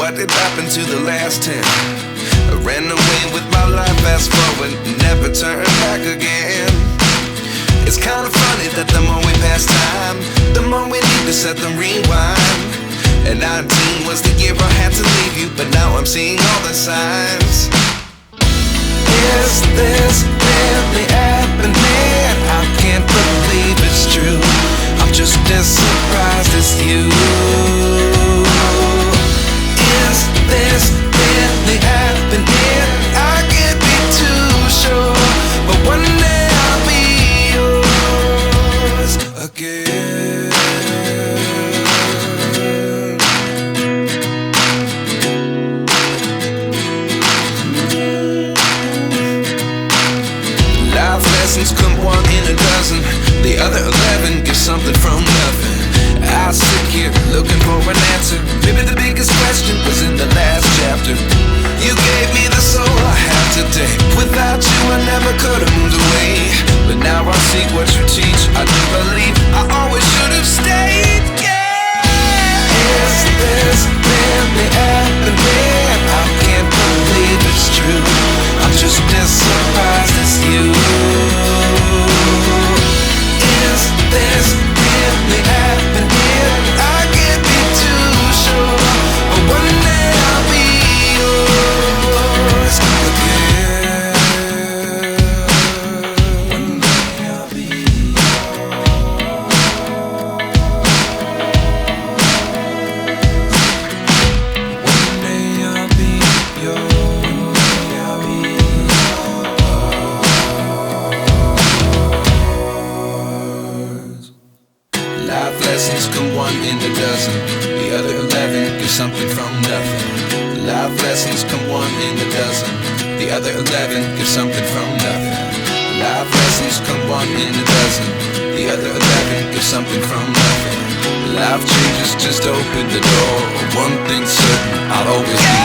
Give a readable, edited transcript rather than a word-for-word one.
what did happen to the last 10? I ran away with my life, fast forward, never turn back again. It's kind of funny that the more we pass time, the more we need to set them rewind. And 19 was the year I had to leave you, but now I'm seeing all the signs. Is this really happening? I can't believe it's true. I'm just as surprised as you. Is this really happening? I can't be too sure, but one day I'll be yours again. Life lessons come one in a dozen. The other 11 get something from nothing. I sit here looking for an answer. Maybe the biggest question was in the last chapter. You gave me the soul I have today. Without you I never could have moved away. But now I see what you teach. I do believe I always should have stayed. Yeah. Is this really happening? I can't believe it's true. I'm just as surprised as you. Is this really happening? I can't be too sure, but one day I'll be yours again. One day I'll be yours. One day I'll be yours. One day I'll be yours. Life lessons come one in a dozen. The other 11 give something from nothing. Life lessons come one in a dozen. The other 11 give something from nothing. Life lessons come one in a dozen. The other 11 give something from nothing. Life changes just open the door. One thing's certain, I'll always be